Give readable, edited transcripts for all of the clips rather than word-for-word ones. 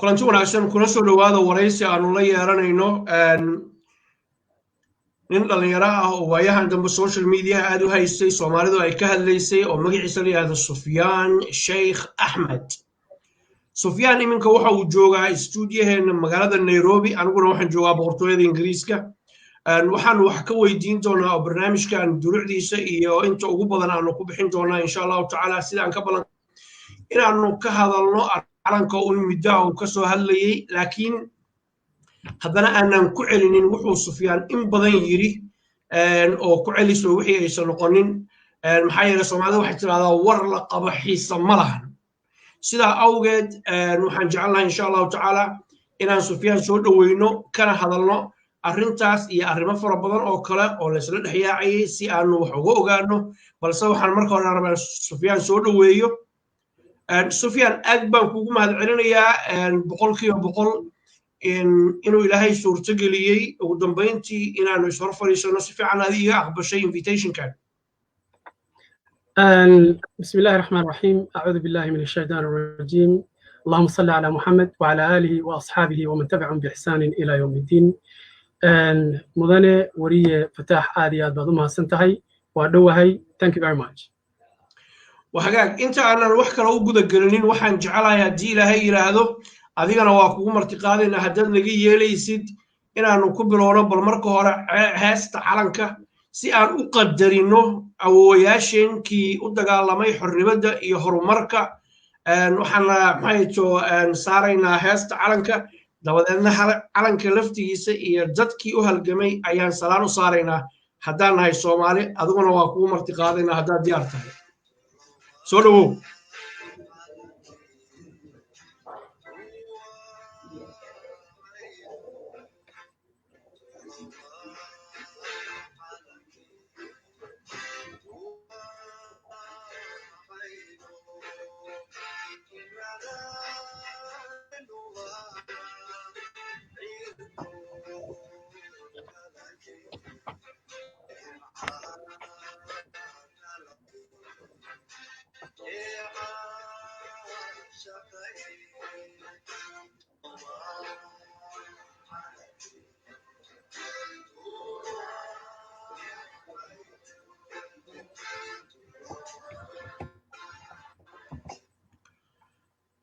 kulanti wanaagsan kuna soo dhawaada waraysi aanu la yeeranayno nin dhalinyaro ah oo waayahan dambe social media aad u haystay Soomaalidu ay ka hadlaysay oo magaciisa la yiraahdo Sufyaan Sheikh Ahmed. Sufyaan iminka waxa uu joogaa stuudiyaheena magaalada Nairobi, aniguna waxaan joogaa boqortooyada Ingiriiska. waxaan wax ka weydiin doonaa barnaamijkan duruucdiisa iyo inta ugu badan aanu ku bixin doonaa insha Allah ta'ala sidaan ka balan inaanu ka hadalno calanka midda uu ka soo hadlayay, laakiin haddana aanan ku celinin wuxuu Sufyaan in badan yiri oo ku celiso wixii aysan noqonin. maxaa yeelay Soomaalida waxay tiraahdaa war la qabo xiisa ma lahan. sidaa awgeed waxaan jecelnahay insha Allah ta'ala inaan Sufyaan soo dhaweyno kana hadalno arrintaas iyo arrimo fara badan oo kale oo la isla dhexyaacay si aanu wax uga ogaano, balse waxaan marka hore rabaa Sufyaan soo dhaweeyo. Sufyaan aad baan kugu mahadcelinayaa boqolkiiba boqol inuu Ilaahay suurto geliyay ugu dambeyntii inaanu is hor fariisano si fiican aad iga aqbashay invitation-kan. بسم الله الرحمن الرحيم. أعوذ بالله من الشيطان الرجيم. اللهم صل على محمد وعلى آله وأصحابه ومن تبعهم بإحسان إلى يوم الدين. مدنة ورية فتاح آديات بعضها سنتهي ودوهي. Thank you very much. وحقاك أنت أنا الوحكة لو جود الجنين وحن جعلها يدي لها إلى هذا أذينا واقوم ارتقاء إن هدد نجي يليسد إن أنا نكبر ورب المركه ورا هست علنك سي أن أقدر إنه أو ياشين كي أدقى الله ما يحر بدأ يحر مركه وحنا محيطو صارينا هست علنك dabadeedna calanka laftigiisa iyo dadkii u halgamay ayaan salaan u saaraynaa haddaan nahay Soomaali, adiguna waa kugu marti qaadaynaa haddaad diyaar tahay. soo dhawow.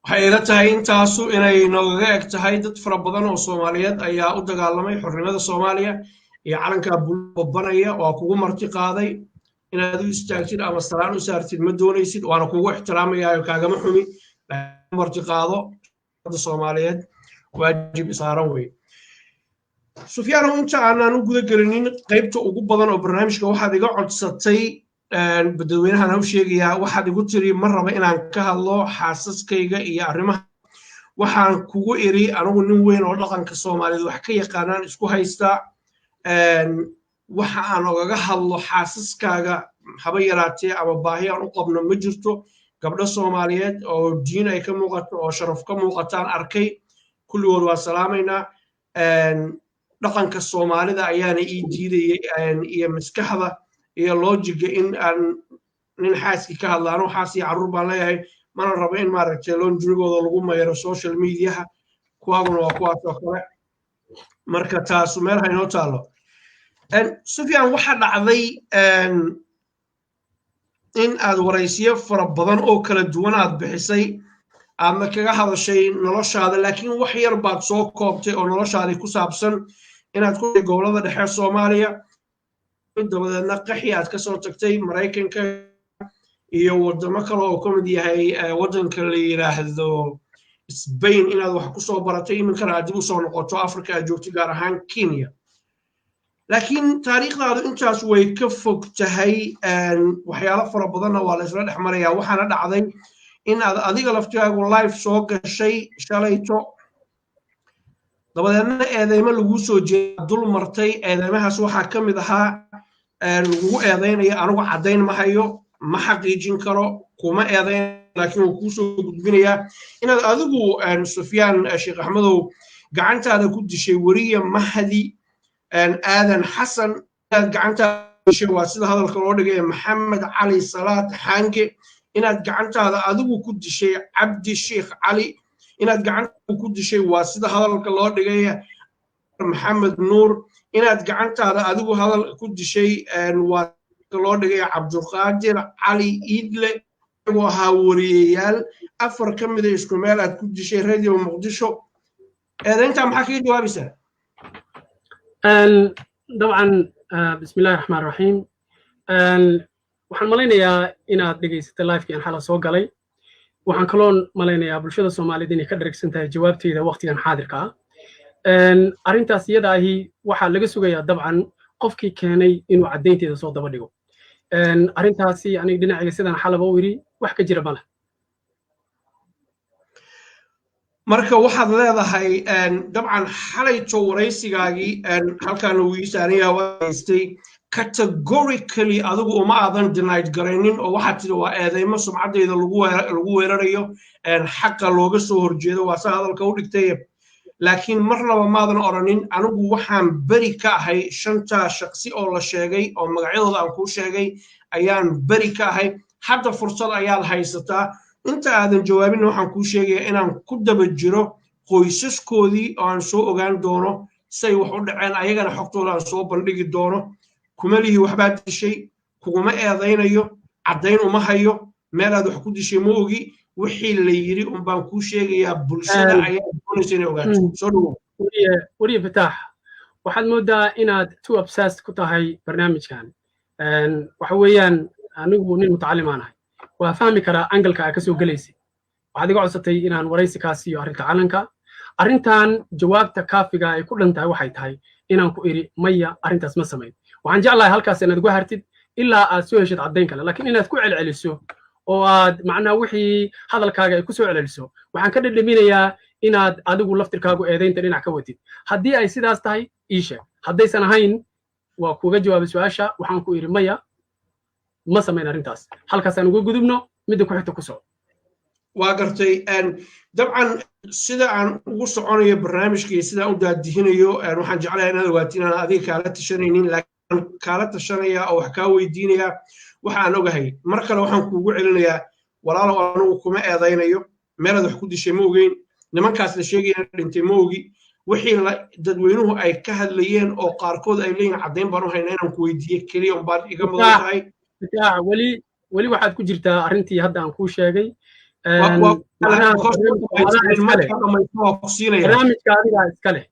waxay ila tahay intaasu inay nooga eg tahay dad fara badan oo Soomaaliyeed ayaa u dagaalamay xornimada Soomaaliya iyo calanka bulubanaya oo kugu marti qaaday inaad u istaagtid ama salaan u saartid ma doonaysid, waana kugu ixtiraamayaa kaagama xumi marti qaado dad Soomaaliyeed waajib saaran way. Sufyaan inta aanan u guda gelinin qaybta ugu badan oo barnaamijka waxaad iga codsatay dadweynahan u sheegaya waxaad igu tiri ma raba inaan ka hadlo xaasaskayga iyo arrimaha. waxaan kugu iri anigu nin weyn oo dhaqanka Soomaaliyeed wax ka yaqaanaan isku haysta waxa aan ogaga hadlo xaasaskaaga haba yaraatee ama baahi aan u qabno ma jirto. gabdho Soomaaliyeed oo diin ay ka muuqato oo sharaf ka muuqataan arkay kulligood waa salaamaynaa. dhaqanka Soomaalida ayaana ii diidayay iyo maskaxda iyo logiga in aan nin xaaski ka hadlaano xaas iyo carruur baan leeyahay mana rabo in maaragtay loonjurigooda lagu mayro social mediaha kuwaaguna waa kuwaas oo kale marka taas meel haynoo taalo. Sufyaan waxa dhacday in aad waraysiyo fara badan oo kala duwan aad bixisay aadna kaga hadashay noloshaada, laakiin wax yar baad soo koobtay oo noloshaadii ku saabsan inaad ku gobolada dhexe Soomaaliya dabadeedna qaxi aad ka soo tagtay Mareykanka iyo wadamo kale oo ka mid yahay wadanka la yiraahdo Spain inaad wax ku soo baratay iminkana aad dib u soo noqoto Afrika aad joogtay gaar ahaan Kenya. laakiin taariikhdaadu intaas way ka fog tahay waxyaalo fara badanna waa la isla dhex marayaa. waxaana dhacday in aad adiga laftigaagu live soo gashay shalayto dabadeedna eedeymo lagu soo jeeday dul martay. eedeymahaas waxaa ka mid ahaa lagu eedeynaya anigu caddayn ma hayo ma xaqiijin karo kuma eedeyn laakiin wuu kuu soo gudbinayaa inaad adigu Sufyaan Sheikh Ahmedow gacantaada ku dishay wariye Mahdi aadan xasan inaad gacantaada dishay waa sida hadalka loo dhigay Maxamed Cali Salaad Xange inaad gacantaada adigu ku dishay Cabdi Sheikh Cali inaad gacanta ku dishay waa sida hadalka loo dhigay maxamed nuur inaad gacantaada adigu hadal ku dishay waa loo dhigay cabdulqaadir cali iidle iyagoo ahaa wariyayaal 4 ka mid ah isku meel aad ku dishay radio muqdisho eedaynta maxaa kaga jawaabaysaa dabcan bismillahi raxmaan raxiim waxaan malaynayaa inaad dhegaysatay live-kii aan xala soo galay waxaan kaloo malaynayaa bulshada Soomaaliyeed inay ka dharagsan tahay jawaabteeda waqtigan xaadirka ah arrintaas iyada ahi waxaa laga sugayaa dabcan qofkii keenay inuu caddaynteeda soo daba dhigo arrintaasi aniga dhinacayga sidaan xalaba u yiri wax ka jira male marka waxaad leedahay dabcan xalayto waraysigaagii halkaan uu yisaaniyaa waystay categorically adigu uma aadan denied garaynin oo waxaad tiri waa eedeymo sumcadeeda lagu weerarayo xaqa looga soo horjeedo waa sa hadalka u dhigtay laakiin marnaba maadan oranin anigu waxaan beri ka ahay 5 shakhsi oo la sheegay oo magacyadooda aan kuu sheegay ayaan beri ka ahay hadda fursad ayaad haysataa inta aadan jawaabin waxaan kuu sheegayaa inaan ku daba jiro qoysaskoodii oo aan soo ogaan doono say wax u dhaceen ayagana xogtooda aan soo bandhigi doono kuma lihi waxbaad dishay kuguma eedaynayo caddayn uma hayo meelaad wax ku dishay ma ogi wixii la yiri un baan kuu sheegayaa bulshada ayaa doonaysa inay ogaato soo dhawow wariye fataax waxaad moodaa inaad too obsessed ku tahay barnaamijkan waxa weeyaan anigu nin mutacallim aan ahay waa fahmi karaa angalka aad ka soo gelaysay waxaad iga codsatay inaan waraysi kaa siiyo arrinta calanka arrintan jawaabta kaafiga ay ku dhan tahay waxay tahay inaan ku iri maya arrintaas ma samayn waxaan jeclahay halkaas inaad uga hartid ilaa aad soo heshid caddayn kale laakiin inaad ku celceliso oo aad macnaa wixii hadalkaaga ay ku soo celceliso waxaan ka dhadhaminayaa inaad adigu laftirkaagu eedaynta dhinac ka watid haddii ay sidaas tahay ii sheeg haddaysan ahayn waa kuga jawaabay su'aasha waxaan ku iri maya ma samayn arrintaas halkaasaan uga gudubno midda ku xigta ku soco waa gartay dabcan sida aan ugu soconayo barnaamijkii sida aan u daadihinayo waxaan jeclahay inaad ogaato inaan adiga kaala tashanaynin laakiin kaala tashanaya oo wax kaa weydiinaya waxa aan ogahay mar kale waxaan kuugu celinayaa walaalow anigu kuma eedaynayo meelaad wax ku dishay ma ogeyn nimankaas la sheegaya dhintay ma ogi wixii dadweynuhu ay ka hadlayeen oo qaarkood ay leeyihiin caddayn baan u haynaa inaan ku weydiiye keliya un baad iga mudan tahay weli waxaad ku jirtaa arrintii hadda aan kuu sheegay barnaamijka adigaa iska leh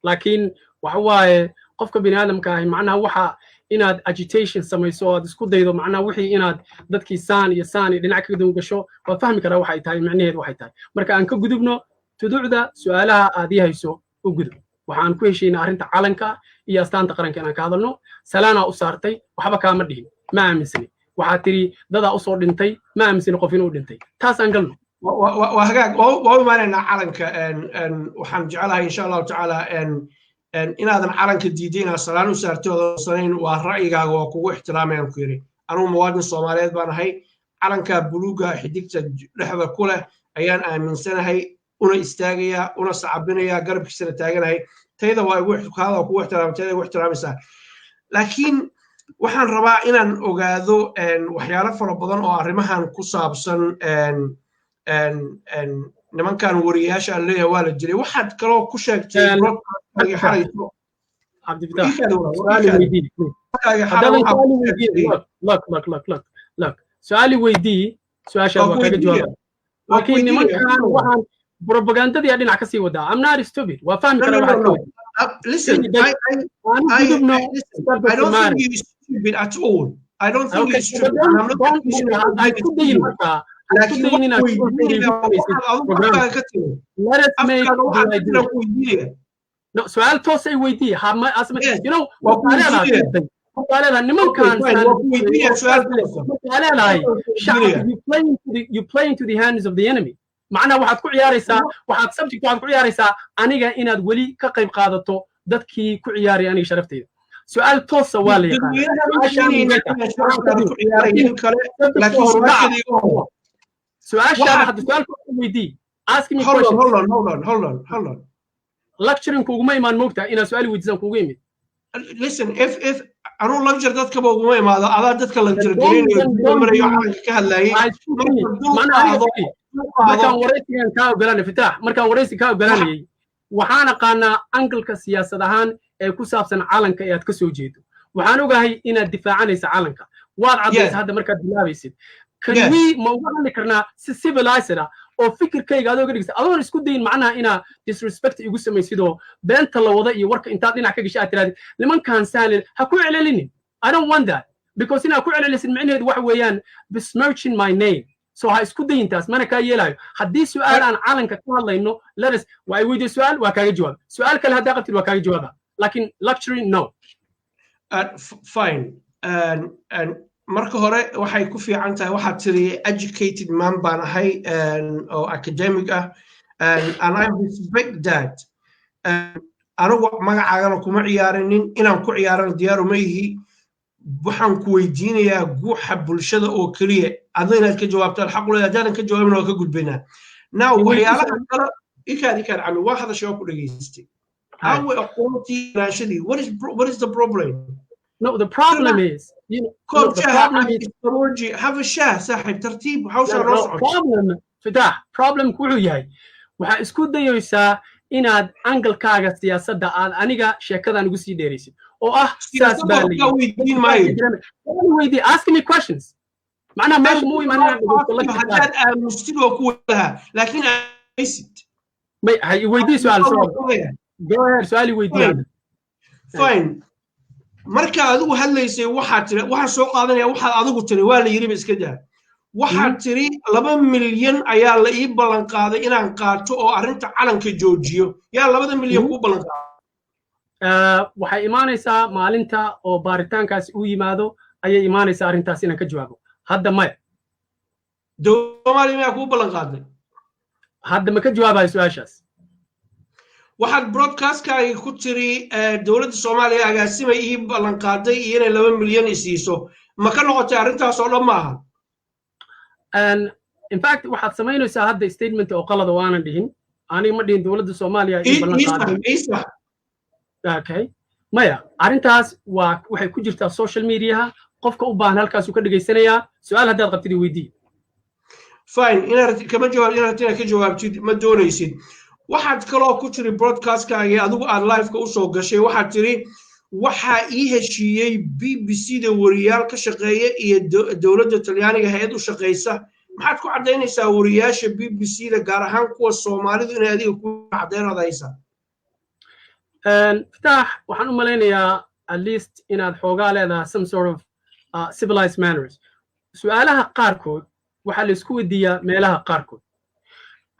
laakiin waxa waaye qofka bini aadamka ahi macnaha waxa inaad agitation samayso oo aad isku daydo macnaha wixii inaad dadkii saan iyo dhinac kaga daba gasho waa fahmi karaa waxay tahay macnaheedu waxay tahay marka aan ka gudubno tuduucda su'aalaha aad ii hayso u gudub waxaan ku heshiinaa arrinta calanka iyo astaanta qaranka inaan ka hadalno salaanaa u saartay waxba kaama dhihin ma aaminsani waxaad tiri dadaa usoo dhintay ma aaminsani qof inuu dhintay taasaan galno waa hagaag waa u imaanaynaa calanka waxaan jecelahay insha allahu tacaala inaadan calanka diiday inaad salaan u saartay oodan sanayn waa ra'yigaaga waa kugu ixtiraamayaan ku yiri anugu muwaadin Soomaaliyeed baan ahay calanka buluuga xidigta dhexda ku leh ayaan aaminsanahay una istaagaya una sacabinaya garabkiisana taaganahay tayda waa igu kugu ixtiraamtayda igu ixtiraamaysaa laakiin waxaan rabaa inaan ogaado waxyaalo fara badan oo arrimahan ku saabsan nimankan wariyaasha aan leeyahay waa la jiray waxaad kaloo ku sheegtay su'aali weydii su'aashaad waa kaga jawaaba laakiin nimankan waxaan propagandadii dhinac ka sii wadaa I'm not stupid waa fahmi karaa waxaad ka wadaa listen I don't think you're stupid at all I don't think you're stupid I could be let us make no سؤال توسي ويدي you know you playing to the hands of the enemy macna waxaad ku ciyaaraysaa waxaad subject waxaad ku ciyaaraysaa aniga inaad weli ka qayb qaadato dadkii ku ciyaaray aniga sharafteyda سؤال توسا waa la yaqaan سؤال حد سؤال ويدي ask me question hold on lecturing كوغما إيمان موقتا إنا سؤال ويدزان كوغا إيمان listen if أنا lecture دتك بوغما إيمان هذا دتك lecture جرين يمر يوحنا كهلاي markaan waraysigan kaa ogolanay fitaax markaan waraysi kaa ogolanayay waxaan aqaanaa angalka siyaasad ahaan ee ku saabsan calanka ee aad ka soo jeedo waxaan ogahay inaad difaacanaysa calanka waad caddaysa hadda markaad bilaabaysid kanwi ma uga hadli karnaa si civilized ah oo fikirkayga adoo ga dhigsa adoon isku dayin macnaha inaa disrespect igu samaysidoo beenta la wada iyo warka intaad dhinac ka gashay aad tirahdid nimankaan saalin ha ku celcelinin I don't want that because inaa ku celcelisid micnaheedu waxa weeyaan besmirching my name so ha isku dayintaas mana kaa yeelayo haddii su'aal aan calanka ka hadlayno letas waa weydiiyo su'aal waa kaaga jawaaba su'aal kale haddaa qabtid waa kaaga jawaaba laakiin lecturing no fine marka hore waxay ku fiican tahay waxaad tiri educated man baan ahay oo academic ah and I respect that anigu magacaagana kuma ciyaarinin inaan ku ciyaarana diyaar uma ihi waxaan ku weydiinayaa guuxa bulshada oo keliya adna inaad ka jawaabtaan xaq u leedahay haddaadan ka jawaabin waa ka gudbaynaa now waxyaalaha kale ikaad cami waa hadashay oo ku dhageystay awe aqoontii raashadii what is the problem No, the problem is, you know, the problem is have a share صاحب ترتيب حوش الرصع. Problem كله ياي. وح اسكو ديوسا إن عاد أنجل كاغا سياسة دا أنيجا شكله نقصي ديريسي. أو سياس بالي. Ask me questions. معنا مش مو معنا حاجات مستوى كلها لكن أيست. هاي ويدي سؤال سؤالي ويدي. Fine. marka adigu hadlaysay waxaa soo qaadanaya waxaad adigu tiri waa la yiri iska daa waxaad tiri 2 milyan ayaa la ii ballan qaaday inaan qaato oo arinta calanka joojiyo yaa 2 milyan ku ballan qaaday waxay imaanaysaa maalinta oo baaritaankaasi u yimaado ayay imaanaysaa arintaas inaan ka jawaabo hadda maya Soomaaliya ku ballan qaaday hadda ma ka jawaabayo su'aashaas waxaad broadcast-kaaga ku tiri dowladda Soomaaliya agaasimay ii ballan qaaday inay 2 milyan isiiso ma ka noqotay arintaas oo dhan maaha and in fact waxaad samaynaysaa hadda statement oo qalad oo aanan dhihin aniga ma dhihin dowladda Soomaaliya ii ballan qaaday okay maya arintaas waxay ku jirtaa social media qofka u baahan halkaas uu ka dhageysanayaa su'aal haddaad qabtid weydii fine inaad ka jawaabtid ma doonaysid waxaad kaloo ku tiri broadcast-kaaga adigu aad live-ka u soo gashay waxaad tiri waxaa ii heshiiyey BBC-da wariyaal ka shaqeeya iyo dowladda Talyaaniga hay'ad u shaqeysa maxaad ku cadeynaysaa wariyaasha BBC-da gaar ahaan kuwa Soomaalidu inay adiga ku cadeynaysaa Fitaax waxaan u maleynayaa at least inaad xoogaa leedahay some sort of civilized manners su'aalaha qaarkood waxaa la isku weydiiyaa meelaha qaarkood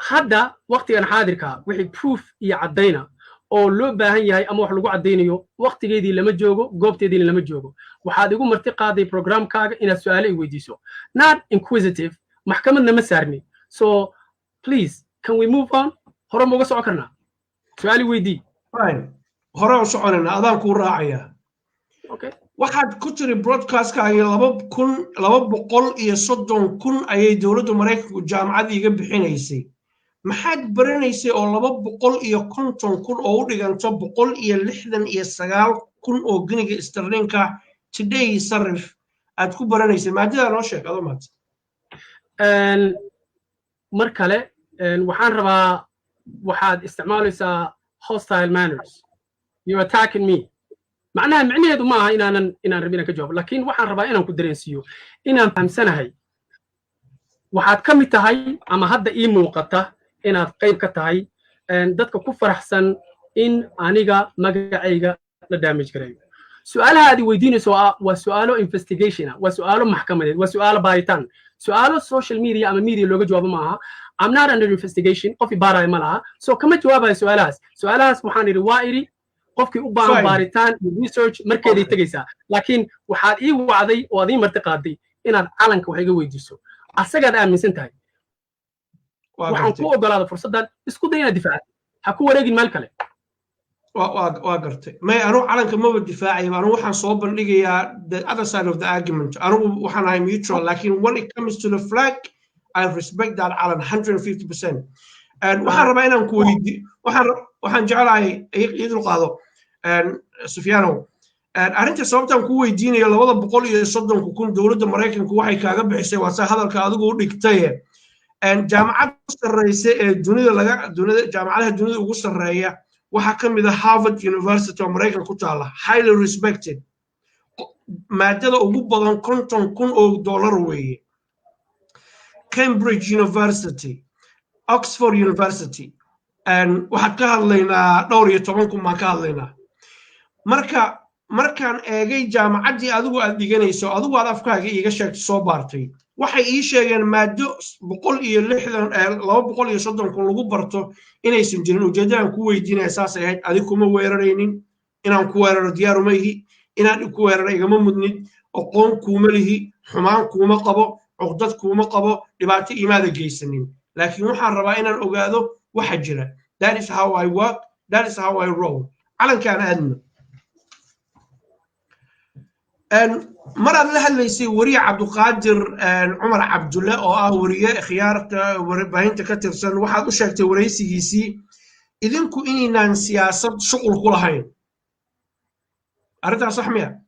hadda waqtigan xaadirka wixii proof iyo cadayna oo loo baahan yahay ama wax lagu cadaynayo waqtigeedii lama joogo goobteedii lama joogo waxaad igu marti qaaday programkaaga inaad su'aalo i weydiiso not inquisitive maxkamadna ma saarni so please can we move on hore ma uga socon karnaa su'aali weydii fine hore u soconayna adaan ku raacaya okay waxaad ku tiri broadcast-kaaga 230,000 ayay dowladda Mareykanku jaamacad iga bixinaysay maxaad baranaysay oo 250,000 oo u dhiganto 169,000 oo giniga sterlinka today sarif aad ku baranaysay maadada noo sheeg adoo maad mar kale waxaan rabaa waxaad isticmaalaysaa hostile manners you're attacking me معناها معنيهdu ma aha inaan rabin ka jawaab laakiin waxaan rabaa inaan ku dareensiyo inaan fahamsanahay waxaad ka mid tahay ama hadda ii muuqata inaad qayb ka tahay dadka ku faraxsan in aniga magacayga la damage gareeyo su'aalaha aad weydiinayso waa su'aalo investigation waa su'aalo maxkamadeed waa su'aalo baaritaan su'aalo social media ama media looga jawaabo ma aha I'm not under investigation qof baarayo ma laha so kama jawaabayo su'aalahaas waxaan iri waa iri qofkii u baahan baaritaan iyo research markeeday tagaysaa laakiin waxaad ii wacday oo aad ii marti qaaday inaad calanka wax iga weydiiso asagaad aaminsan tahay waxaan ku ogolaada fursaddan isku day inaad difaacdo ha ku wareegin meel kale waa gartay may anu calanka maba difaacaya anu waxaan soo bandhigayaa the other side of the argument anigu waxaan ahay neutral laakiin when it comes to the flag I respect that calan 150% waxaan rabaa inaan ku weydiiyo waxaan jeclahay idil qaado Sufyaano arinta sababtan ku weydiinayo 230,000 dowladda Mareykanku waxay kaaga bixisay waa hadalka adigu u dhigtay jaamacad ugu sarreysa ee dunida jaamacadaha dunida ugu sarreeya waxaa ka mid ah Harvard University oo Mareykan ku taala, highly respected, maadada ugu badan $50,000 weeye. Cambridge University, Oxford University, waxaan ka hadlaynaa 12,000 baan ka hadlaynaa. markaan eegay jaamacaddii adigu aad dhiganayso, adigu aad afkaaga iiga sheegtay soo baartay, waxay ii sheegeen maado 230,000 lagu barto inaysan jirin. ujeeddadaan ku weydiinaya saasay ahayd, adig kuma weeraraynin, inaan ku weeraro diyaaruma ihi, inaan ku weeraro igama mudnid, aqoon kuuma lihi, xumaan kuuma qabo, cuqdad kuuma qabo, dhibaato imaada geysanin, laakiin waxaan rabaa inaan ogaado waxa jira. That is how I work, that is how I roll. calankaan aadna مرة لها اللي يصير ورية عبد القادر عمر عبد الله أو ورية خيارة وربعين تكتر سنة واحد وشكت ورئيسي يسي إذن كو إني نان سياسة شغل كلهين أردت صح ميا؟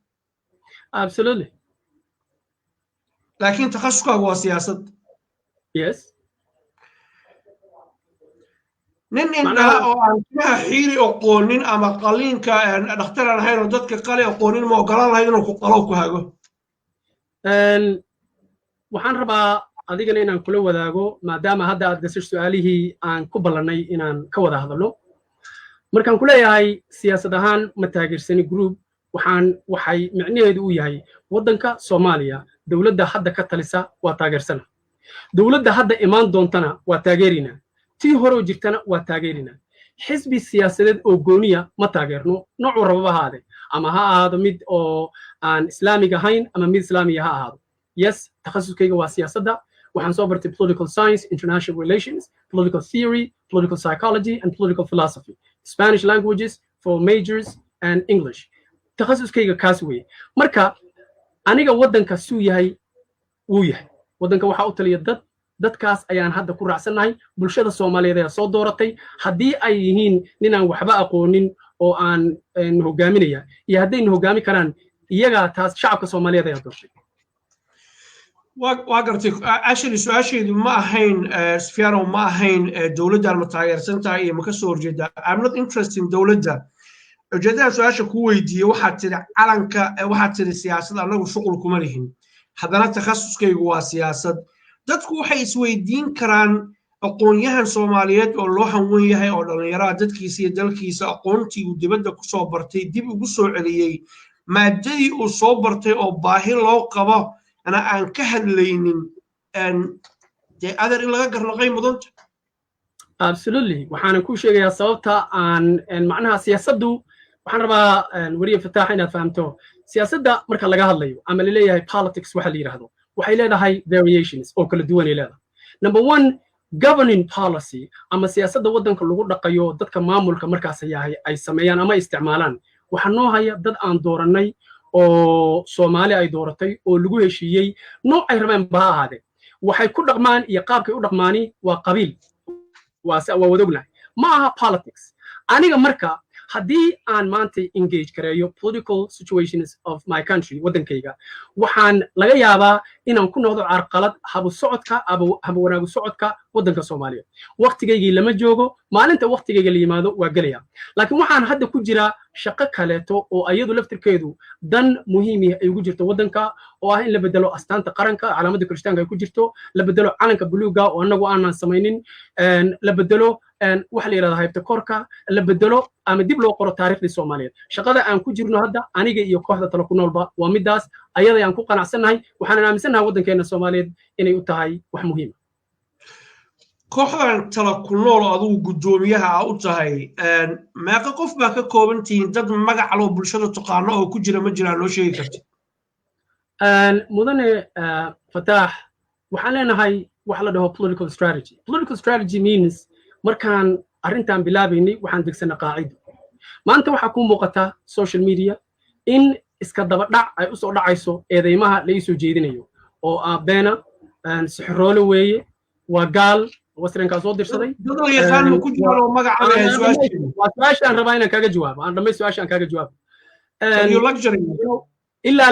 Absolutely. لكن تخصصك هو سياسة. Yes. نن أو أنتها حيري أقونين أما قلين كدكتور أنا هاي ردتك قلي أقونين ما قلنا هاي إنه قلوك هاجو. waxaan rabaa adigana inaan kula wadaago maadaama hadda aad gashay su'aalihii aan ku ballanay inaan ka wada hadalno. Markaan ku leeyahay siyaasad ahaan ma taageersani group waxay micnaheedu u yahay waddanka Soomaaliya dawladda hadda ka talisa waa taageersana. Dawladda hadda imaan doontana waa taageerina. tii hore u jirtana waa taageerina. xisbi siyaasadeed oo gooniya ma taageerno noocu rababa haade ama ha ahaado mid oo aan islaamiga ahayn ama mid islaamiga ha ahaado. Yes, takhasuskayga waa siyaasadda. waxaan soo bartay political science, international relations, political theory, political psychology and political philosophy, Spanish languages for majors and English. takhasuskayga kaas weeye. marka aniga waddanka suu yahay wuu yahay. waddanka waxaa u taliya dadkaas ayaan hadda ku raacsanahay. bulshada Soomaaliyeed ayaa soo dooratay. haddii ay yihiin ninaan waxba aqoonin oo aan hogaaminaya iyo haddayna hogaami karaan iyagaa taas shacabka Soomaaliyeed ayaa doortay. واقرتك actually سؤاشيدو ما أهين سفيانو ما أهين دولة المتغير سنتا إيه مكسور جدا. I'm not interested in دولة جدا. سؤاشك هو يدي واحد تري علنك واحد تري سياسة أنا وشغل كمالهم هذا تخصص كي جوا سياسة dadku waxay isweydiin karaan aqoonyahan Soomaaliyeed oo loo hanwen yahay oo dhalinyarada dadkiisa iyo dalkiisa aqoontii uu dibadda ku soo bartay dib ugu soo celiyay maadadii uu soo bartay oo baahi loo qabo ana aan ka hadlaynin dee adar in laga garnaqay mudanta. Absolutely. waxaan ku sheegayaa sababta aan macnaha siyaasaddu waxaan rabaa wariye Fataax inaad fahamto siyaasadda marka laga hadlayo ama la leeyahay politics waxa la yiraahdo waxay leedahay variations oo kala duwan ay leedahay. Number 1, governing policy ama siyaasadda waddanka lagu dhaqayo dadka maamulka markaas ay sameeyaan ama isticmaalaan waxa noo haya dad aan dooranay oo Soomaali ay dooratay oo lagu heshiiyey nooc ay rabaan baa ahaade. waxay ku dhaqmaan iyo qaabkay u dhaqmaani waa qabiil waa wadognahay ma aha politics. aniga marka haddii aan maanta engage kareeyo political situations of my country waddankayga waxaan laga yaabaa inaan ku noqdo carqalad habu socodka habu wanaagu socodka waddanka Soomaaliya. waqtigaygii lama joogo, maalinta waqtigayga la yimaado waa gelaya. laakiin waxaan hadda ku jira shaqo kaleeto oo ayadu laftirkeedu dan muhiim ah ay ugu jirto waddanka oo ah in la bedelo astaanta qaranka, calaamadda kirishtaanka ay ku jirto, la bedelo calanka buluuga oo anagu aanan samaynin, la bedelo waxa la yiraahdo haybta korka, la bedelo ama dib loo qoro taariikhdii Soomaaliyeed. shaqada aan ku jirno hadda aniga iyo kooxda talo ku noolba waa midaas ayada aan ku qanacsanahay. waxaan aaminsanahay waddankeena Soomaaliyeed inay u tahay wax muhiim ah. kooxdan talo ku nool adigu gudoomiyaha u tahay meeqa qof baa ka koobantiin dad magac loo bulshada taqaano oo ku jira ma jiraan loo sheegi kartid? mudane Fataax waxaan leenahay waxa la dhaho political strategy. Political strategy means markaan arrintan bilaabaynay waxaan degsanay qaacido. maanta waxaa ku muuqata social media in iska daba dhac ay u soo dhacayso eedeymaha la isoo jeedinayo oo beena sixroole weeye waa gaal wasranka soo dirsaday dadoo yaqaan ku jiro magaca ay su'aashaan rabaa inaan kaaga jawaabo aan dhamay su'aashaan kaaga jawaabo ilaa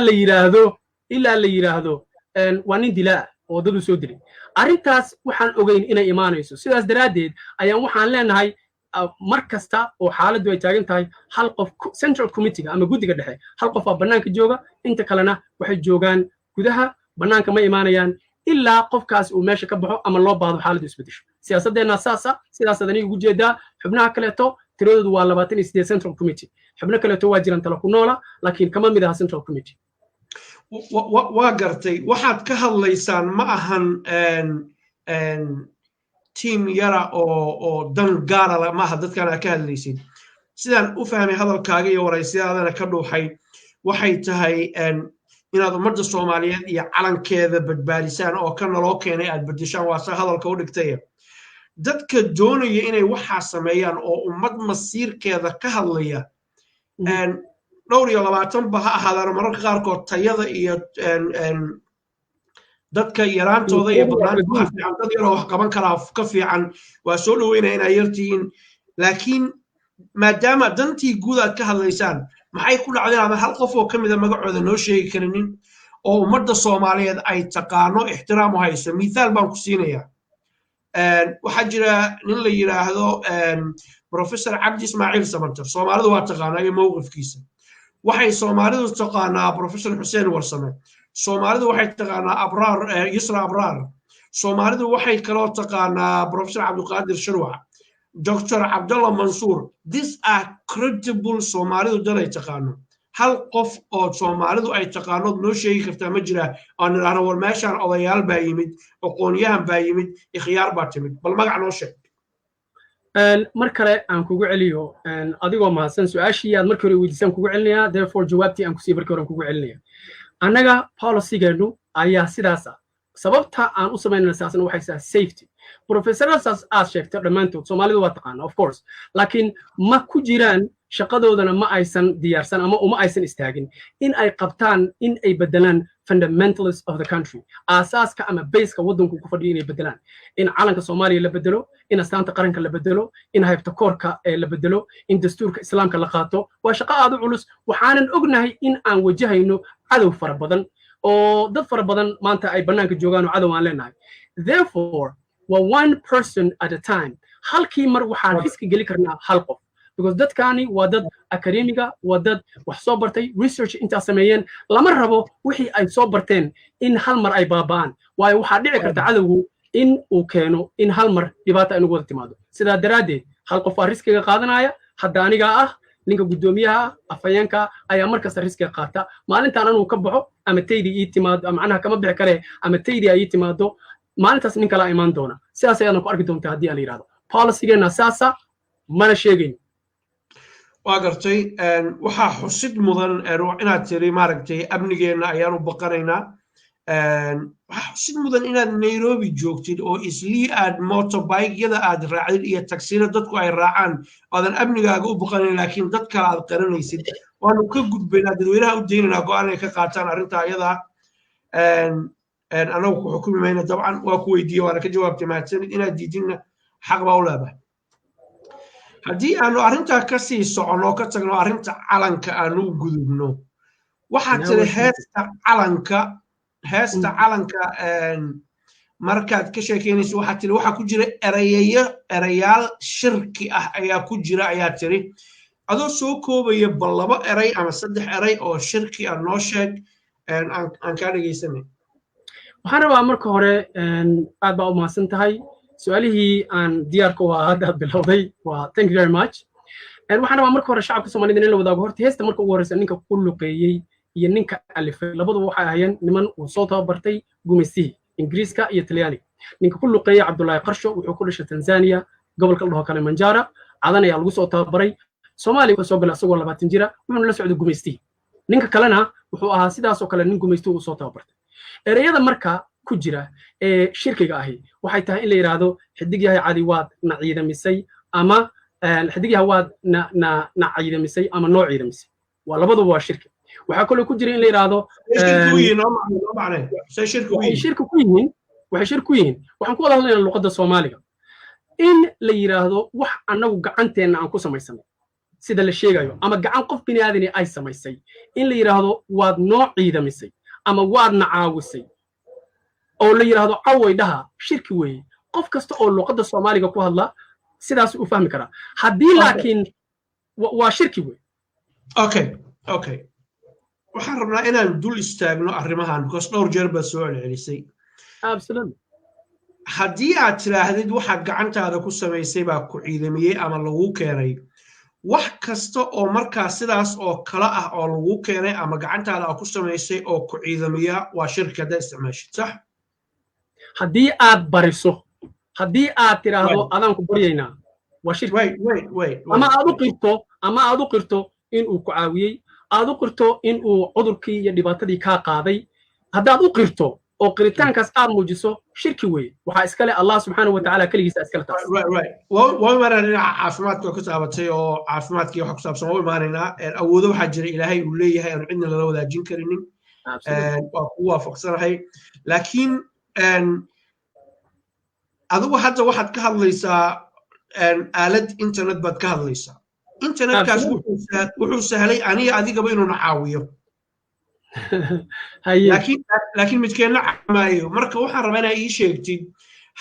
la yiraahdo waa nin dilaa oo dad u soo dilay. arrintaas waxaan ogeyn inay imaanayso sidaas daraaddeed ayaan waxaan leenahay mar kasta oo xaaladdu ay taagan tahay hal qof central committee ama guddiga dhexe hal qof baa bannaanka jooga inta kalena waxay joogaan gudaha bannaanka ma imaanayaan ilaa qofkaas uu meesha ka baxo ama loo baahdo xaaladdu isbedesho siyaasaddeena saasa sidaasaad aniga ugu jeedaa xubnaha kaleeto tiradoodu waa 28 central committee xubno kaleeto waa jiraan tala ku noola laakiin kama mid aha central committee waa gartay waxaad ka hadlaysaan ma ahan team yara oo dan gaara ma aha dadkan aad ka hadlaysid sidaan u fahmay hadalkaaga iyo waraysiyaadana ka dhuuxay waxay tahay inaad ummadda Soomaaliyeed iyo calankeeda badbaadisaan oo kana loo keenay aad bedeshaan waa sa hadalka u dhigtay dadka doonaya inay waxa sameeyaan oo ummad masiirkeeda ka hadlaya dhowr iyo 20 ba ha ahaadaan mararka qaarkood tayada iyo dadka yaraantooda iyo badnaantooda fiican dad yar oo wax qaban kara ka fiican waa soo dhaweynaa inay yartiin laakiin maadaama dantii guud aad ka hadlaysaan maxay ku dhacdeen ama hal qof oo kamid ah magacooda noo sheegi karinin oo ummadda Soomaaliyeed ay taqaano ixtiraam u hayso miisaal baan ku siinayaa waxaa jira nin la yiraahdo professor Cabdi Ismaaciil Samatar Soomaalidu waa taqaanaa iyo mowqifkiisa waxay Soomaalidu taqaanaa professor Xuseen Warsame Soomaalidu waxay taqaanaa Abraar Yusra Abraar Soomaalidu waxay kaloo taqaanaa professor Cabdiqaadir Shirwac Dr. Abdullah Mansour these are credible Soomaalidu dalay taqaano hal qof oo Soomaalidu ay taqaano noo sheegi kartaa ma jira aan niraahdo war meeshaan odayaal baa yimid aqoonyahan baa yimid ikhyaar baa timid bal magac noo sheeg mar kale aan kugu celiyo adigoo mahadsan su'aashii aad markii hore weydiisaan kugu celinayaa therefore jawaabtii aan ku sii markii hore kugu celinayaa annaga policy-geenu ayaa sidaas ah sababta aan u samaynayna saasna waxay tahay safety professoradaas aad sheegtay dhammaantood Soomaalidu waa taqaana of course laakiin ma ku jiraan shaqadoodana ma aysan diyaarsan ama uma aysan istaagin in ay qabtaan in ay bedelaan fundamentalists of the country asaaska ama baseka waddanku ku fadhiyo inay bedelaan in calanka Soomaaliya la bedelo in astaanta qaranka la bedelo in haybta koorka la bedelo in dastuurka islaamka la qaato waa shaqo aad u culus waxaanan ognahay in aan wajahayno cadow fara badan oo dad fara badan maanta ay bannaanka joogaan oo cadow aan leenahay therefore waa one person at a time halkii mar waxaan iska geli karnaa hal qof because dadkani waa dad academiga waa dad wax soo bartay research inta sameeyeen lama rabo wixii ay soo barteen in hal mar ay baabaan waayo waxa dhici karta cadawgu in uu keeno in hal mar dhibaato ay nagu wada timaado sidaa daraaddeed hal qof waa riskiga qaadanaya hadda aniga ah ninka gudoomiyaha afayeenka ayaa markasta riskiga qaata maalintaan anuu ka baxo ama taydii ii timaado macnaha kama bixi kare ama taydii ay ii timaado maalintaas nin kala imaan doona sidaas ayaad ku arki doontaa haddii aan yiraahdo policy-geena saasa mana sheegayn waa gartay waxaa xusid mudan inaad tiri maaragtay amnigeena ayaan u baqanaynaa waxaa xusid mudan inaad Nairobi joogtid oo islii aad motorbike-yada aad raacdid iyo taksiyada dadku ay raacaan aadan amnigaaga u baqanayn laakiin dad kale aad qaranaysid waanu ka gudbaynaa dadweynaha u daynaynaa go'aan ay ka qaataan arrinta ayada anagu ku xukumi mayna dabcan waa ku weydiiye waana ka jawaabtay mahadsanid inaad diidinna xaq baa u leedahay haddii aanu arrintaa ka sii soconno ka tagno arrinta calanka aanu u gudubno waxaad tiri heesta calanka markaad ka sheekeynayso waxaad tiri waxaa ku jira erayaal shirki ah ayaa ku jira ayaa tiri adoo soo koobaya bal 2 eray ama 3 eray oo shirki ah noo sheeg aan kaa dhegeysanay waxaan rabaa marka hore aad baa u mahadsan tahay su'aalihii aan diyaarka u ahaa hadda bilowday waa thank you very much waxaan rabaa marka hore shacabka Soomaaliyeed in la wadaago horta heesta marka ugu horeysa ninka ku luqeeyay iyo ninka alifay labaduba waxay ahaayeen niman uu soo tababartay gumaysiga Ingiriiska iyo Talyaaniga ninka ku luqeeyay Cabdullaahi Qarsho wuxuu ku dhashay Tanzania gobolka la dhaho Kilimanjaro cadan ayaa lagu soo tababaray Soomaaliya wuxuu soo galay asagoo 20 jira wuxuu la socday gumaysiga ninka kalena wuxuu ahaa sidaas oo kale nin gumaysiga uu soo tababartay erayada marka ku jira ee shirkiga ahi waxay tahay in la yiraahdo xidig yahay cali waad na ciidamisay ama xidig yahay waad na ciidamisay ama noo ciidamisay waa labaduba waa shirki waxa kale ku jira in la yiraahdo shirki ku yihiin waxaan ku wada hadlaynaa luqadda Soomaaliga in la yiraahdo wax anagu gacanteena aan ku samaysanay sida la sheegayo ama gacan qof bini'aadani ay samaysay in la yiraahdo waad noo ciidamisay ama waad na caawisay oo la yiraahdo caway dhaha shirki weeye qof kasta oo luqadda Soomaaliga ku hadla sidaas u fahmi kara haddii laakiin waa shirki weeye okay waxaan rabnaa inaan dul istaagno arrimahan because dhowr jeer baad soo celcelisay absolutely haddii aad tiraahdid waxa gacantaada ku samaysay baa ku ciidamiyey ama lagu keenay wax kasta oo markaa sidaas oo kala ah oo lagu keenay ama gacantaada ku samaysay oo ku ciidamiya waa shirkada isticmaashid sax haddii aad bariso haddii aad tiraahdo adaan ku baryaynaa waa shirki ama aad u qirto in uu ku caawiyey aad u qirto in uu cudurkii iyo dhibaatadii kaa qaaday haddaad u qirto oo qiritaankaas aad muujiso shirki weeye waxaa iskale allah subxaanahu wa tacaala keligiisa iskale taas waa imaanaynaa caafimaadka ku taabatay oo caafimaadkii waxa ku saabsan waa imaanaynaa awoodo waxaa jira ilaahay uu leeyahay aan cidna lala wadaajin karinin waa ku waafaqsanahay laakiin adigu hadda waxaad ka hadlaysaa aalad internet baad ka hadlaysaa internetkaas wuxuu sahlay aniga adigaba inuu na caawiyo laakiin midkeenna caamaayo marka waxaan rabaa inaa ii sheegtid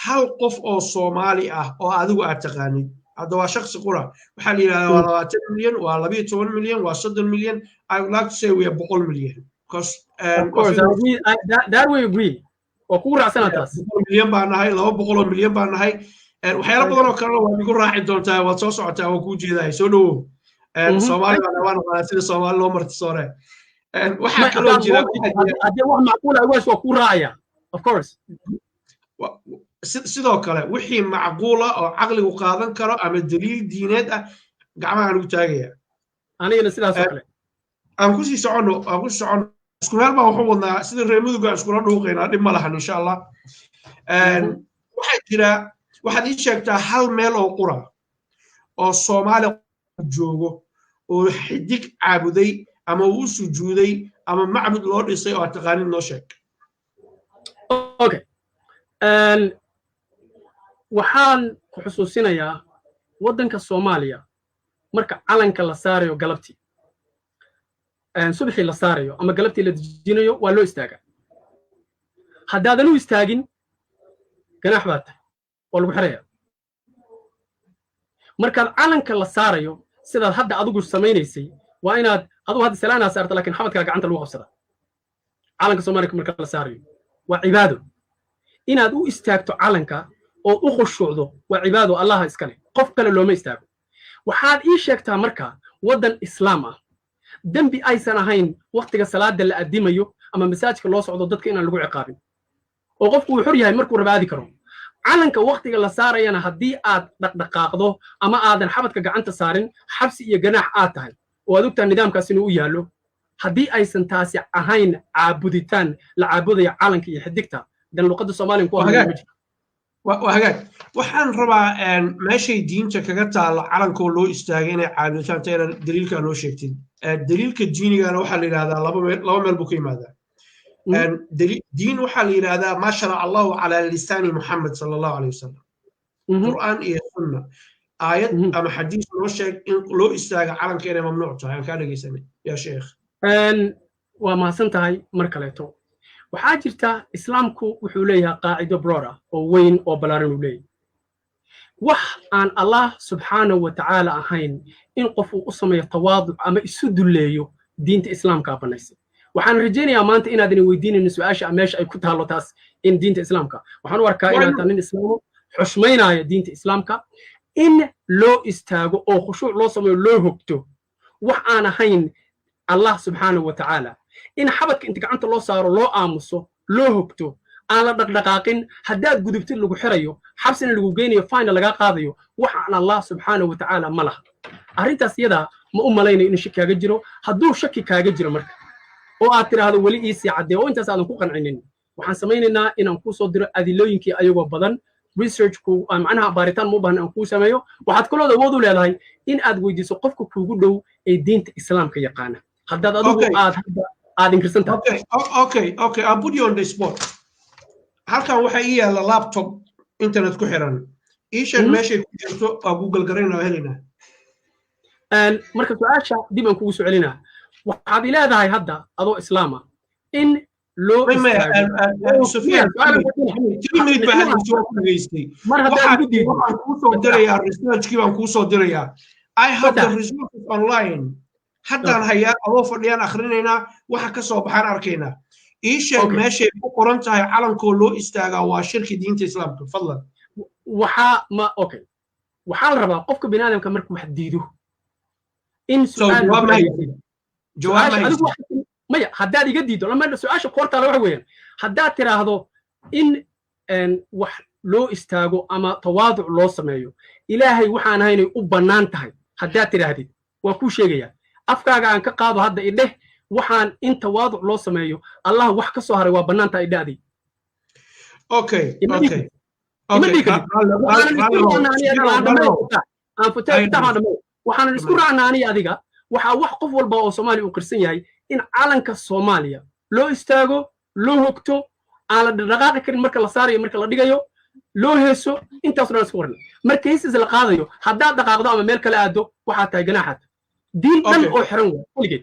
hal qof oo Soomaali ah oo adigu aad taqaanid hadda waa shakhsi qura waxaa la yidhahdaa waa 20 milyan waa 12 milyan waa 30 milyan I would like to say we are 100 million because that way agree oo ku raacsanaa taas 100 milyan baan nahay 200 milyan baan nahay waxyaalo badan oo kale waa igu raaci doontaa waad soo socotaa waa kuu jeedahay soo dhawow Soomaali baan waan sida Soomaali loo marti soore waxaa kaloo jira haddii wax macquul ah waa ku raacaya of course sidoo kale wixii macquul ah oo caqligu qaadan karo ama daliil diineed ah gacmaha ugu taagaya anigana sidaas oo kale aan ku sii socono isku meel baan wuxuu wadnaa sida reer muduga iskula dhuuqaynaa dhib ma lahan insha Allah waxaa jira waxaad ii sheegtaa hal meel oo qura oo Soomaali joogo oo xidig caabuday ama uu sujuuday ama macbud loo dhisay oo taqaanid noo sheeg okay waxaan ku xusuusinayaa waddanka Soomaaliya marka calanka la saarayo galabtii subaxii la saarayo ama galabtii la dejinayo waa loo istaagaa haddaadan u istaagin ganaax baa tahay oo lagu xirayaa markaad calanka la saarayo sidaad hadda adigu samaynaysay waa inaad adigu hadda salaanaa saarta laakiin xabadkaa gacanta lagu qabsada calanka Soomaaliya marka la saarayo waa cibaado inaad u istaagto calanka oo u khushuucdo waa cibaado Allah iskale qof kale looma istaago waxaad ii sheegtaa marka waddan islaam ah dambi aysan ahayn waqtiga salaada la adimayo ama masaajidka loo socdo dadka inaan lagu ciqaabin oo qofku uu xor yahay markuu rabaadi karo calanka waqtiga la saarayana haddii aad dhaqdhaqaaqdo ama aadan xabadka gacanta saarin xabsi iyo ganaax aad tahay oo aad ogtaa nidaamkaas inuu u yaallo haddii aysan taasi ahayn caabuditaan la caabudaya calanka iyo xidigta dan luqadda Soomaaliga ku hagaag waxaan rabaa meeshay diinta kaga taalo calankoo loo istaagay inay caabuditaan tayna daliilka noo sheegtid daliilka diinigana waxaa la yidhahdaa laba meel buu ka yimaadaa دين وحال هذا ما شرع الله على لسان محمد صلى الله عليه وسلم قرآن إيه سنة آيات أما حديث نوشك لو استاغ عالم كان ممنوع يعني كان يسمي يا شيخ وما سنتهي مركلته وحاجرتا إسلامكو وحوليها قاعدة برورة ووين وبلارن ولي وح عن الله سبحانه وتعالى أهين إن قفوا أصمي التواضع أما يسد الليو دين إسلام كابنيسي waxaan rajaynayaa maanta inaad weydiinayno su'aasha meesha ay ku taalo taas in diinta islaamka waxaan warkaa inaad tanin islaamo xushmaynaya diinta islaamka in loo istaago oo khushuuc loo sameeyo loo hogto wax aan ahayn Allah subhanahu wa ta'ala in xabadka inta gacanta loo saaro loo aamuso loo hogto aan la dhaqdhaqaaqin haddaad gudubtid lagu xirayo xabsina lagu geynayo fine laga qaadayo wax aan Allah subhanahu wa ta'ala ma laha arrintaas iyada ma u malaynayo in shaki kaaga jiro hadduu shaki kaaga jiro marka oo aad tiraahdo wali ii sii cadee oo intaas aadan ku qancinin waxaan samaynaynaa inaan ku soo diro adilooyinkii ayagoo badan researchku macnaha baaritaan mu baahan aan ku sameeyo waxaad kaloo awood u leedahay in aad weydiiso qofka kuugu dhow ee diinta islaamka yaqaana haddaad adigu aad inkirsan tahay okay I'll put you on the spot halkan waxa ii yaala laptop internet ku xiran ii sheeg meeshay ku jirto oo Google garaynaa helina marka su'aasha dib aan kugu soo celinaa waxaad leedahay hadda adoo islaama in loo istaago Sufyaan 3 minutes baa hadda soo dhageystay mar haddii ugu diido waxaan kuu soo dirayaa researchkii baan kuu soo dirayaa I have the resources online haddaan hayaa adoo fadhiyaan akhrinaynaa waxa ka soo baxaan arkaynaa ii sheeg meeshay ku qoran tahay calankoo loo istaagaa waa shirki diinta islaamka fadlan waxaa la rabaa qofka biniaadamka markuu wax diido in maya haddaad iga diido lama su-aasha koortaale waxa weeyaan haddaad tiraahdo in wax loo istaago ama tawaaduc loo sameeyo ilaahay waxaan ahaynay u bannaan tahay haddaad tidhaahdid waa kuu sheegayaa afkaaga aan ka qaado hadda idheh waxaan in tawaaduc loo sameeyo allah wax ka soo haray waa bannaan tahay idhahdii waxaanan isku raacnaa aniga adiga waxaa wax qof walba oo soomaaliya uu qirsan yahay in calanka soomaaliya loo istaago loo hogto aan la dhaqaaqi karin marka la saarayo marka la dhigayo loo heeso intaas dhan isku waran marka heesiis la qaadayo haddaad dhaqaaqdo ama meel kale aado waxaa tahay ganaaxaad diin dhan oo xiran weligeed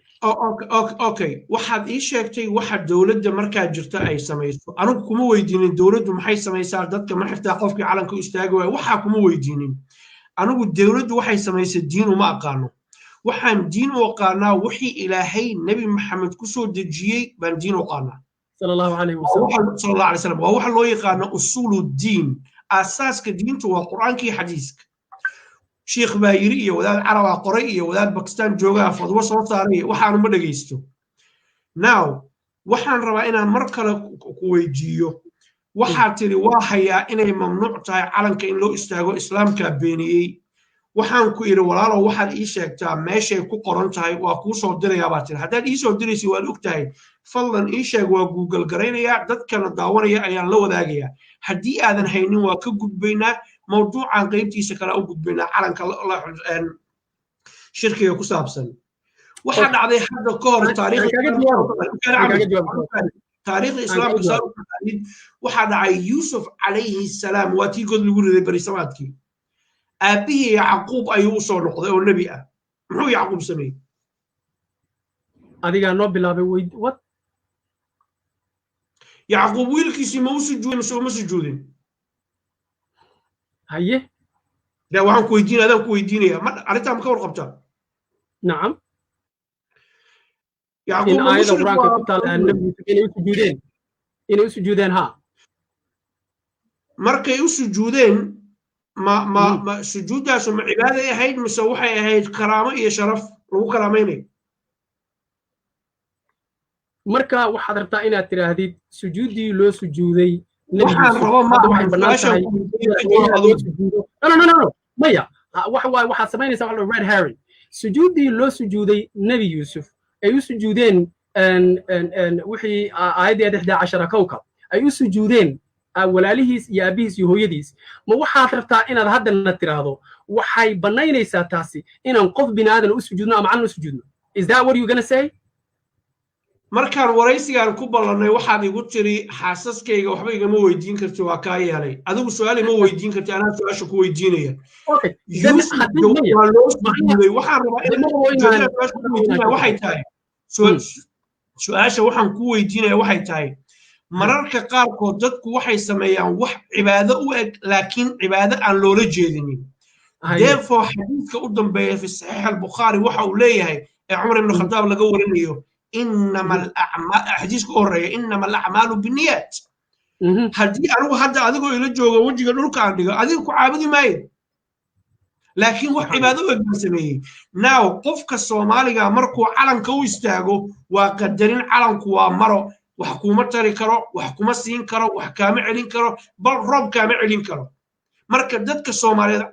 waxaad ii sheegtay waxa dowladda markaa jirta ay samayso anigu kuma weydiinin dowladdu maxay samaysaa dadka ma xirtaa qofkii calanka u istaagi waaya waxaa kuma weydiinin anigu dowladdu waxay samaysay diin uma aqaano waxaan diin u aqaanaa wixii ilaahay nebi maxamed ku soo dejiyey baan diin u aqaanaa sallallahu alayhi wasallam waa waxa loo yaqaano usulu diin asaaska diintu waa quraanka iyo xadiiska sheekh baa yiri iyo wadaad carab ah qoray iyo wadaad Pakistan jooga fadwo soo saaray waxaan uma dhageysto now waxaan rabaa inaan mar kale ku weydiiyo waxaa tiri waa hayaa inay mamnuuc tahay calanka in loo istaago islaamka beeniyey waxaan ku iri walaalo waxaad ii sheegtaa meeshay ku qoran tahay waa kuu soo dirayaa baa tiri haddaad ii soo diraysi waad og tahay fadlan ii sheeg waa google garaynayaa dadkana daawanaya ayaan la wadaagayaa haddii aadan haynin waa ka gudbaynaa mawduucan qaybtiisa kale u gudbaynaa calanka shirkiga ku saabsan waxaa dhacday hadda ka hor taariikhda islaamka waxaa dhacay yuusuf calayhi salaam waa tii god lagu riday berisamaadkii aabihii yacquub ayuu u soo noqday oo nebi ah muxuu yacquub sameeyey adigaa noo bilaabay wad yacquub wiilkiisii ma u sujuudin mise uma sujuudin haye de waxaan ku weydiinaya adaan ku weydiinaya ma arrintaa ma ka warqabtaa nacam in aayada qur-aanka ku taal nebigiisa inay u sujuudeen ha markay u sujuudeen ma sujuuddaasu ma cibaaday ahayd mise waxay ahayd karaamo iyo sharaf lagu karaamaynayo marka waxaad rabtaa inaad tidhaahdid sujuuddii loo sujuuday maya waxaad samaynaysaa waxa red herring sujuuddii loo sujuuday nebi yuusuf ay u sujuudeen wixii aayaddii 11 kowkab ay u sujuudeen walaalihiis iyo aabihiis iyo hooyadiis ma waxaad rabtaa inaad haddana tiraahdo waxay bannaynaysaa taasi inaan qof bini'aadan u sujuudno ama calan u sujuudno is that what you gonna say markaan waraysigaan ku ballannay waxaad igu tiri xaasaskayga waxba igama weydiin karti waa kaa yeelay adigu su-aal ima weydiin karti anaa su-aasha ku weydiinaya waa loo sujuuday waxaan rabaa waxay tahay su-aasha waxaan ku weydiinaya waxay tahay mararka qaarkood dadku waxay sameeyaan wax cibaado u eg laakiin cibaado aan loola jeedinin therefore xadiiska u dambeeya fi saxiix al-bukhaari waxa uu leeyahay ee cumar ibn khataab laga warinayo إنما الأعمال حديث أورية إنما الأعمال بالنيات هدي أنا وحد أذكر إلى جوجا وجهي نقول عندي أذكر عابدي ماي لكن وحبادو بسميه ناو قفك الصومالي مركو علن كو يستاغو وقدرين علن كو مرو وحكومة تري كرو وحكومة سين كرو وحكامة علين كرو بل رب كامة علين كرو مركز دتك الصومالي